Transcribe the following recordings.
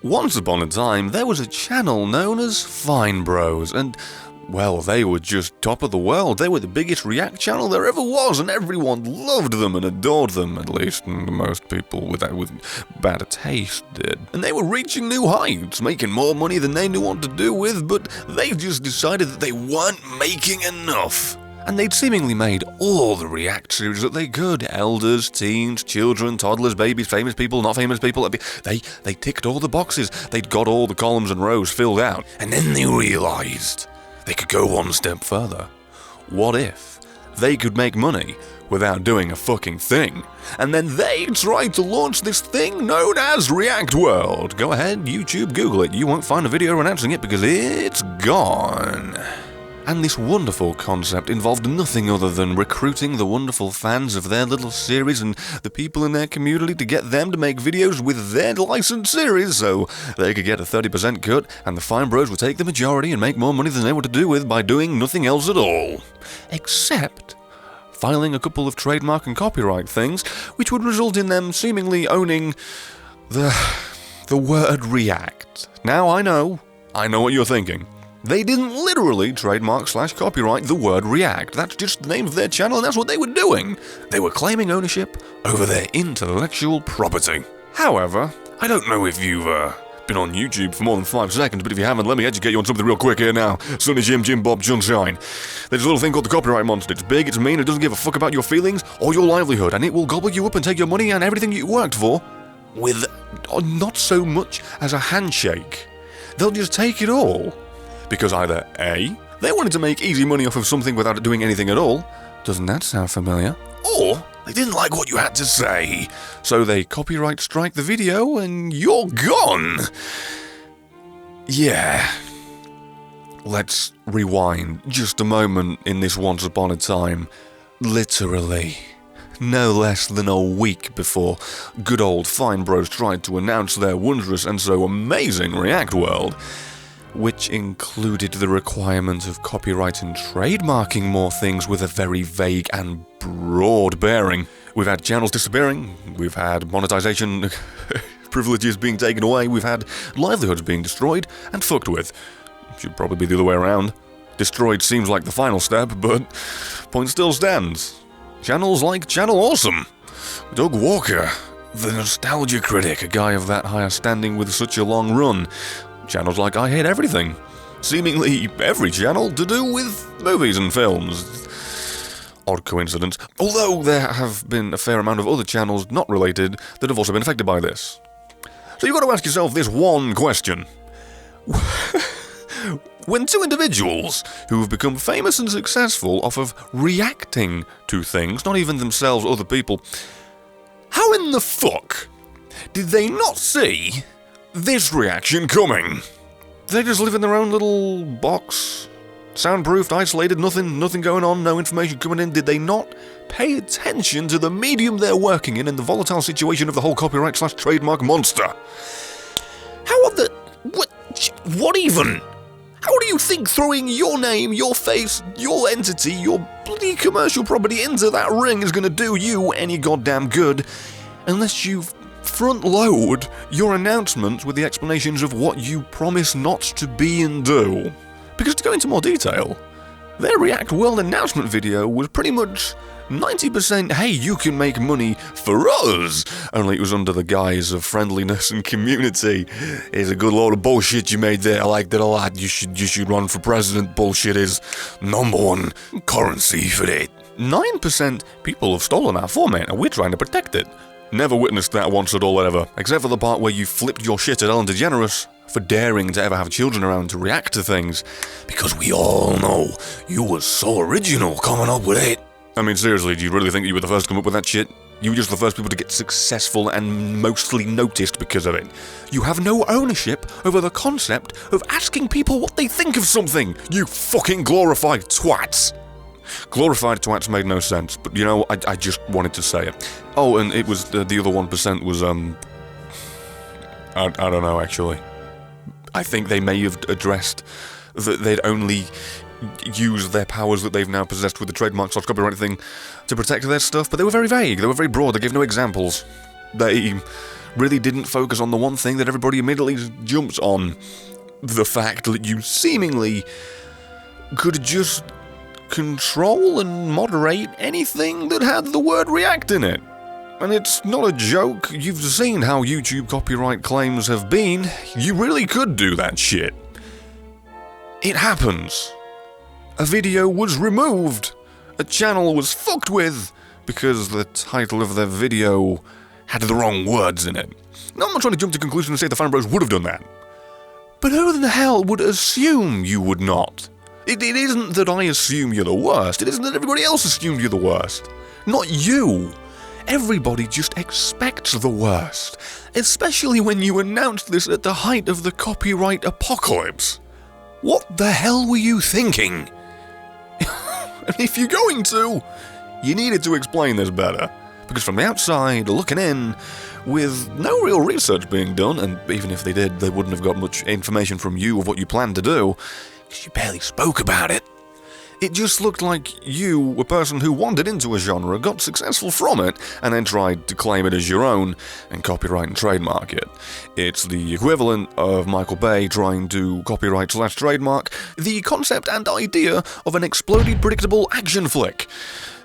Once upon a time, there was a channel known as Fine Bros, and, well, they were just top of the world. They were the biggest React channel there ever was, and everyone loved them and adored them, at least most people with bad taste did. And they were reaching new heights, making more money than they knew what to do with, but they just decided that they weren't making enough. And they'd seemingly made all the React series that they could. Elders, teens, children, toddlers, babies, famous people, not famous people. They ticked all the boxes. They'd got all the columns and rows filled out. And then they realized they could go one step further. What if they could make money without doing a fucking thing? And then they tried to launch this thing known as React World. Go ahead, YouTube, Google it. You won't find a video announcing it because it's gone. And this wonderful concept involved nothing other than recruiting the wonderful fans of their little series and the people in their community to get them to make videos with their licensed series so they could get a 30% cut and the Fine Bros would take the majority and make more money than they were to do with by doing nothing else at all. Except filing a couple of trademark and copyright things, which would result in them seemingly owning the word React. Now I know what you're thinking. They didn't literally trademark/copyright the word React. That's just the name of their channel and that's what they were doing. They were claiming ownership over their intellectual property. However, I don't know if you've been on YouTube for more than 5 seconds, but if you haven't, let me educate you on something real quick here now. Sonny Jim, Jim Bob, Sunshine. There's a little thing called the copyright monster. It's big, it's mean, it doesn't give a fuck about your feelings or your livelihood, and it will gobble you up and take your money and everything you worked for with not so much as a handshake. They'll just take it all. Because either A, they wanted to make easy money off of something without doing anything at all. Doesn't that sound familiar? Or they didn't like what you had to say. So they copyright strike the video and you're gone. Yeah. Let's rewind just a moment in this once upon a time. Literally. No less than a week before good old Fine Bros tried to announce their wondrous and so amazing React World, which included the requirement of copyright and trademarking more things with a very vague and broad bearing. We've had channels disappearing, we've had monetization privileges being taken away, we've had livelihoods being destroyed and fucked with. Should probably be the other way around. Destroyed seems like the final step, but point still stands. Channels like Channel Awesome. Doug Walker, the nostalgia critic, a guy of that higher standing with such a long run. Channels like I Hate Everything. Seemingly every channel to do with movies and films. Odd coincidence. Although there have been a fair amount of other channels not related that have also been affected by this. So you've got to ask yourself this one question. When two individuals who have become famous and successful off of reacting to things, not even themselves or other people, how in the fuck did they not see this reaction coming? They just live in their own little box, soundproofed, isolated, nothing going on, no information coming in. Did they not pay attention to the medium they're working in and the volatile situation of the whole copyright/trademark monster? How are the... What even? How do you think throwing your name, your face, your entity, your bloody commercial property into that ring is going to do you any goddamn good unless you've front load your announcements with the explanations of what you promise not to be and do? Because to go into more detail, their React World announcement video was pretty much 90% hey, you can make money for us, only it was under the guise of friendliness and community. It's a good load of bullshit you made there. I liked it a lot. You should run for president. Bullshit is #1 currency for that. 9% people have stolen our format and we're trying to protect it. Never witnessed that once at all ever, except for the part where you flipped your shit at Ellen DeGeneres for daring to ever have children around to react to things, because we all know you were so original coming up with it. I mean, seriously, do you really think you were the first to come up with that shit? You were just the first people to get successful and mostly noticed because of it. You have no ownership over the concept of asking people what they think of something, you fucking glorified twats. Glorified twats made no sense, but you know, I just wanted to say it. Oh, and it was, the other 1% was, I don't know, actually. I think they may have addressed that they'd only use their powers that they've now possessed with the trademark/copyright thing to protect their stuff, but they were very vague, they were very broad, they gave no examples. They really didn't focus on the one thing that everybody immediately jumps on. The fact that you seemingly could just control and moderate anything that had the word react in it. And it's not a joke, you've seen how YouTube copyright claims have been. You really could do that shit. It happens. A video was removed. A channel was fucked with because the title of their video had the wrong words in it. Now, I'm not trying to jump to conclusions and say the Fan Bros would have done that. But who the hell would assume you would not? It isn't that I assume you're the worst. It isn't that everybody else assumed you're the worst. Not you. Everybody just expects the worst. Especially when you announced this at the height of the copyright apocalypse. What the hell were you thinking? And if you're going to, you needed to explain this better. Because from the outside, looking in, with no real research being done, and even if they did, they wouldn't have got much information from you of what you planned to do, because you barely spoke about it. It just looked like you, a person who wandered into a genre, got successful from it, and then tried to claim it as your own, and copyright and trademark it. It's the equivalent of Michael Bay trying to copyright/trademark the concept and idea of an exploded predictable action flick.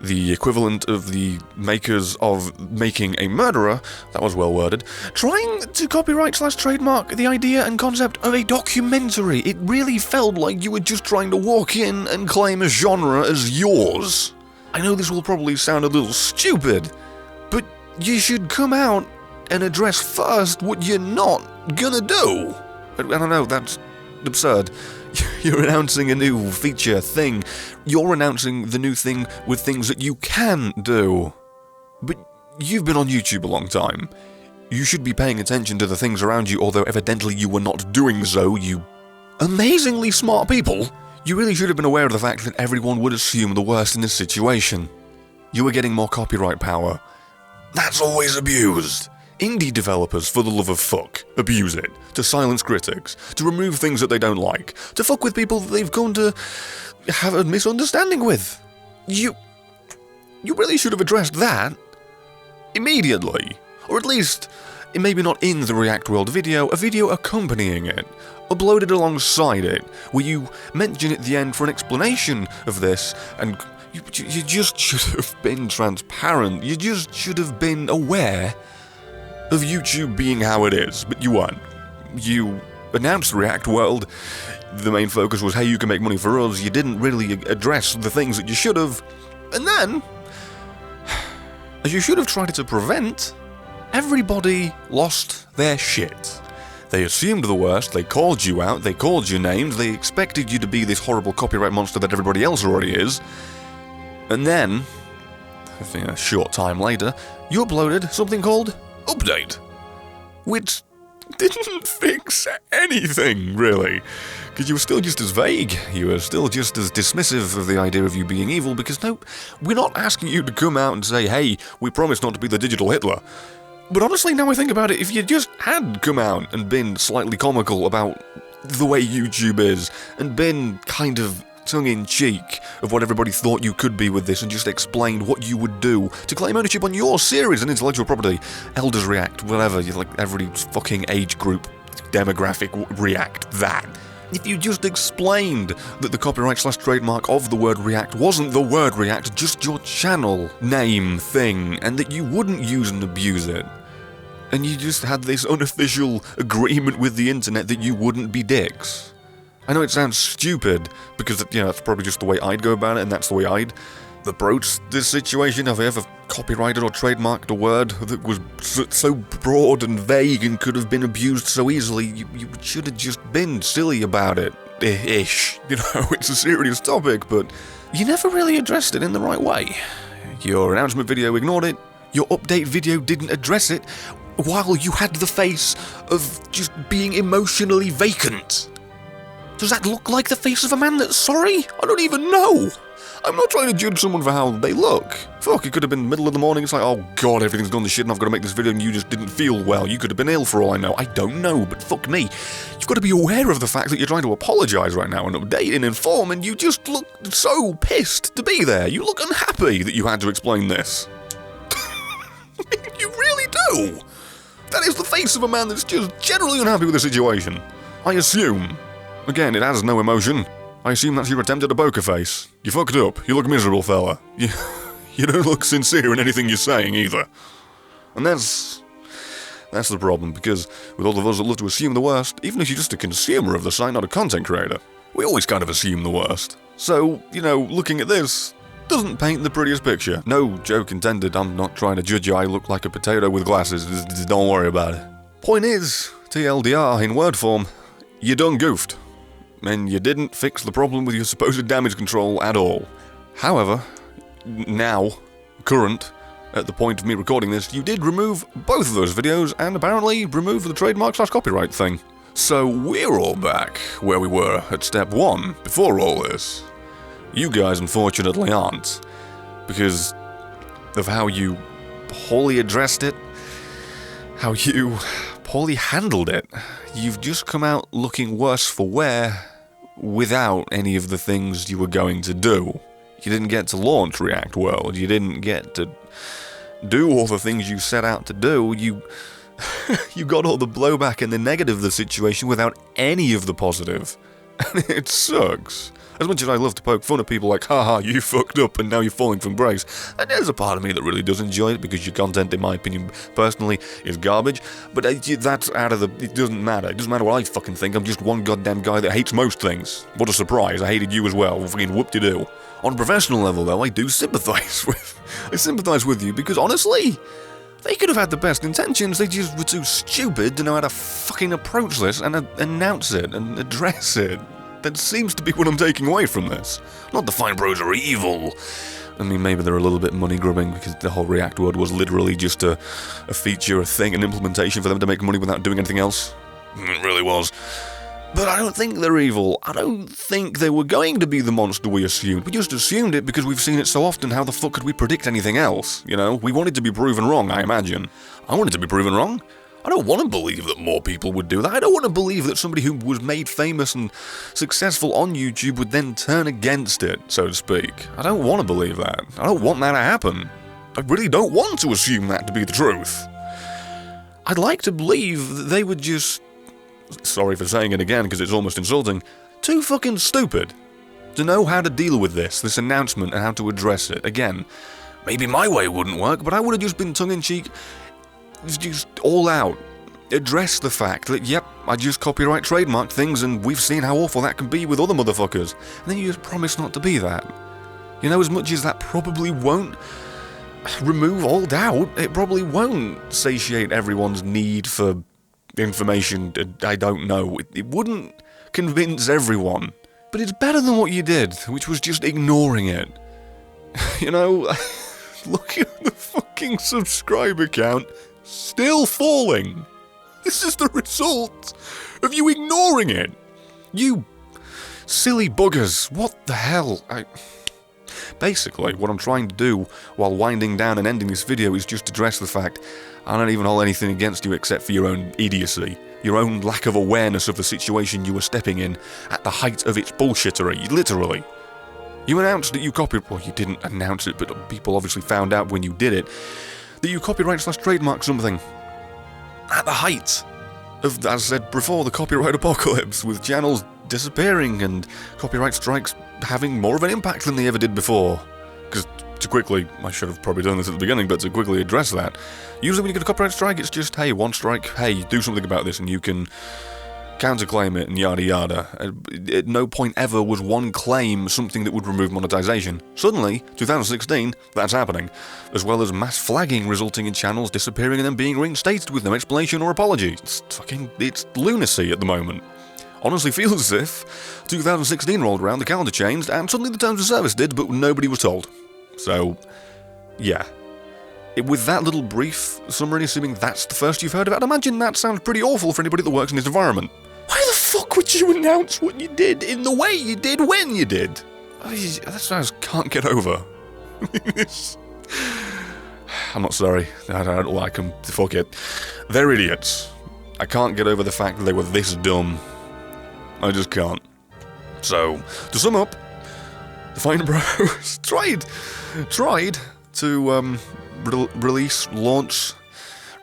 The equivalent of the makers of Making a Murderer, that was well worded, trying to copyright/trademark the idea and concept of a documentary. It really felt like you were just trying to walk in and claim a genre as yours. I know this will probably sound a little stupid, but you should come out and address first what you're not gonna do. I don't know, that's absurd. You're announcing a new feature thing. You're announcing the new thing with things that you can do. But you've been on YouTube a long time. You should be paying attention to the things around you, although evidently you were not doing so, you amazingly smart people. You really should have been aware of the fact that everyone would assume the worst in this situation. You were getting more copyright power. That's always abused. Indie developers, for the love of fuck, abuse it, to silence critics, to remove things that they don't like, to fuck with people that they've come to have a misunderstanding with. You really should have addressed that immediately, or at least, maybe not in the React World video, a video accompanying it, uploaded alongside it, where you mention at the end for an explanation of this, and you just should have been transparent, you just should have been aware of YouTube being how it is, but you weren't. You announced React World, the main focus was how you can make money for us, you didn't really address the things that you should have, and then, as you should have tried to prevent, everybody lost their shit. They assumed the worst, they called you out, they called you names, they expected you to be this horrible copyright monster that everybody else already is, and then, I think a short time later, you uploaded something called Update, which didn't fix anything, really, because you were still just as vague, you were still just as dismissive of the idea of you being evil, because no, we're not asking you to come out and say, hey, we promise not to be the digital Hitler. But honestly, now I think about it, if you just had come out and been slightly comical about the way YouTube is, and been kind of tongue-in-cheek of what everybody thought you could be with this, and just explained what you would do to claim ownership on your series and intellectual property, Elders React, whatever, like every fucking age group, demographic, react that. If you just explained that the copyright/trademark of the word React wasn't the word React, just your channel name thing, and that you wouldn't use and abuse it, and you just had this unofficial agreement with the internet that you wouldn't be dicks. I know it sounds stupid, because, that's probably just the way I'd go about it, and that's the way I'd approach this situation. Have I ever copyrighted or trademarked a word that was so broad and vague and could have been abused so easily? You should have just been silly about it, ish. It's a serious topic, but you never really addressed it in the right way. Your announcement video ignored it, your update video didn't address it, while you had the face of just being emotionally vacant. Does that look like the face of a man that's sorry? I don't even know. I'm not trying to judge someone for how they look. Fuck, it could have been middle of the morning, it's like, oh god, everything's gone to shit and I've got to make this video and you just didn't feel well. You could have been ill for all I know. I don't know, but fuck me. You've got to be aware of the fact that you're trying to apologise right now and update and inform, and you just look so pissed to be there. You look unhappy that you had to explain this. You really do. That is the face of a man that's just generally unhappy with the situation. I assume. Again, it has no emotion. I assume that's your attempt at a poker face. You fucked up. You look miserable, fella. You don't look sincere in anything you're saying, either. And that's the problem, because with all of us that love to assume the worst, even if you're just a consumer of the site, not a content creator, we always kind of assume the worst. So, looking at this doesn't paint the prettiest picture. No joke intended, I'm not trying to judge you, I look like a potato with glasses, don't worry about it. Point is, TLDR in word form, you done goofed. And you didn't fix the problem with your supposed damage control at all. However, now, current, at the point of me recording this, you did remove both of those videos and apparently remove the trademark/copyright thing. So we're all back where we were at step 1 before all this. You guys unfortunately aren't, because of how you poorly addressed it, how you poorly handled it. You've just come out looking worse for wear without any of the things you were going to do. You didn't get to launch React World, you didn't get to do all the things you set out to do, you got all the blowback and the negative of the situation without any of the positive. And it sucks. As much as I love to poke fun at people like, haha, you fucked up and now you're falling from grace, and there's a part of me that really does enjoy it because your content, in my opinion, personally, is garbage, but that's out of the... It doesn't matter. It doesn't matter what I fucking think. I'm just one goddamn guy that hates most things. What a surprise. I hated you as well. Fucking whoop-de-doo. On a professional level, though, I do sympathise with you because, honestly, they could have had the best intentions, they just were too stupid to know how to fucking approach this and announce it and address it. That seems to be what I'm taking away from this. Not the Fine Bros are evil. I mean, maybe they're a little bit money grubbing because the whole React world was literally just a feature, a thing, an implementation for them to make money without doing anything else. It really was. But I don't think they're evil. I don't think they were going to be the monster we assumed. We just assumed it because we've seen it so often. How the fuck could we predict anything else? We wanted to be proven wrong, I imagine. I wanted to be proven wrong. I don't want to believe that more people would do that. I don't want to believe that somebody who was made famous and successful on YouTube would then turn against it, so to speak. I don't want to believe that. I don't want that to happen. I really don't want to assume that to be the truth. I'd like to believe that they would just... Sorry for saying it again because it's almost insulting. Too fucking stupid to know how to deal with this announcement and how to address it. Again, maybe my way wouldn't work, but I would have just been tongue-in-cheek, just all out. Address the fact that, yep, I just copyright trademarked things and we've seen how awful that can be with other motherfuckers. And then you just promise not to be that. As much as that probably won't remove all doubt, it probably won't satiate everyone's need for information, I don't know. It wouldn't convince everyone. But it's better than what you did, which was just ignoring it. Look at the fucking subscriber count. Still falling. This is the result of you ignoring it. You silly buggers. What the hell? Basically, what I'm trying to do while winding down and ending this video is just address the fact I don't even hold anything against you except for your own idiocy. Your own lack of awareness of the situation you were stepping in at the height of its bullshittery, literally. You announced that you well, you didn't announce it, but people obviously found out when you did it, that you copyright/trademark something at the height of, as I said before, the copyright apocalypse, with channels disappearing and copyright strikes having more of an impact than they ever did before. Because to quickly, I should have probably done this at the beginning, but to quickly address that, usually when you get a copyright strike, it's just, hey, one strike, hey, do something about this and you can counterclaim it and yada yada. At no point ever was one claim something that would remove monetization. Suddenly, 2016, that's happening, as well as mass flagging resulting in channels disappearing and then being reinstated with no explanation or apology. It's lunacy at the moment. Honestly feels as if 2016 rolled around, the calendar changed, and suddenly the terms of service did, but nobody was told. So, yeah. With that little brief summary, assuming that's the first you've heard of it, I'd imagine that sounds pretty awful for anybody that works in this environment. Why the fuck would you announce what you did in the way you did when you did? That's what I just can't get over. I'm not sorry. I don't like them. Fuck it. They're idiots. I can't get over the fact that they were this dumb. I just can't. So, to sum up, the Fine Bros tried to release, launch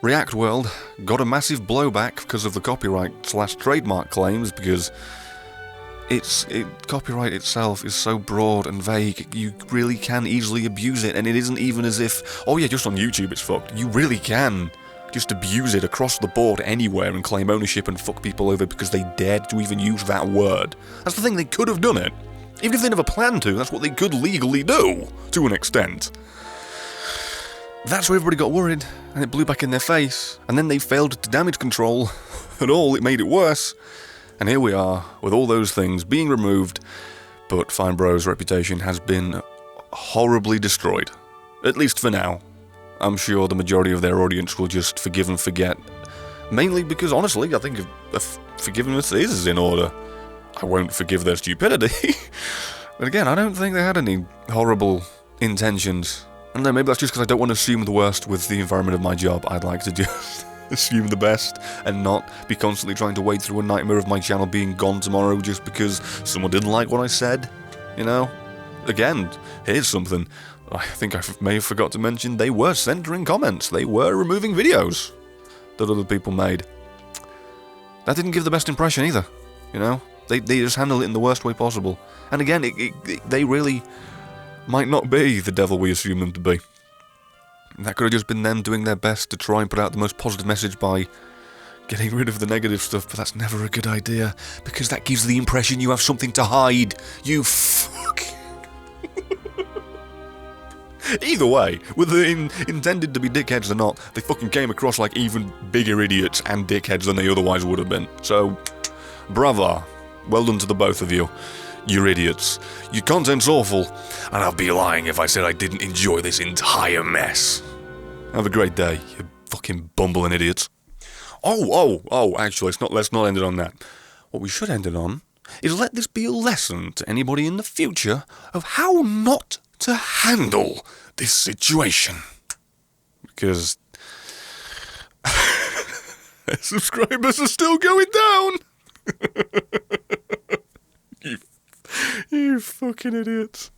React World got a massive blowback because of the copyright/trademark claims, because copyright itself is so broad and vague, you really can easily abuse it, and it isn't even as if, oh yeah, just on YouTube it's fucked. You really can just abuse it across the board anywhere and claim ownership and fuck people over because they dared to even use that word. That's the thing, they could have done it. Even if they never planned to, that's what they could legally do, to an extent. That's where everybody got worried, and it blew back in their face, and then they failed to damage control at all, it made it worse. And here we are, with all those things being removed, but Fine Bro's reputation has been horribly destroyed. At least for now. I'm sure the majority of their audience will just forgive and forget. Mainly because, honestly, I think forgiveness is in order. I won't forgive their stupidity. But again, I don't think they had any horrible intentions. I don't know, maybe that's just because I don't want to assume the worst with the environment of my job. I'd like to just assume the best and not be constantly trying to wade through a nightmare of my channel being gone tomorrow just because someone didn't like what I said, you know? Again, here's something I think I may have forgot to mention. They were censoring comments. They were removing videos that other people made. That didn't give the best impression either, you know? They just handled it in the worst way possible. And again, they really might not be the devil we assume them to be. That could have just been them doing their best to try and put out the most positive message by getting rid of the negative stuff, but that's never a good idea, because that gives the impression you have something to hide, you fuck. Either way, whether they intended to be dickheads or not, they fucking came across like even bigger idiots and dickheads than they otherwise would have been. So, bravo. Well done to the both of you. You're idiots. Your content's awful, and I'd be lying if I said I didn't enjoy this entire mess. Have a great day, you fucking bumbling idiots. Actually, let's not end it on that. What we should end it on is let this be a lesson to anybody in the future of how not to handle this situation. Because subscribers are still going down. You fucking idiots.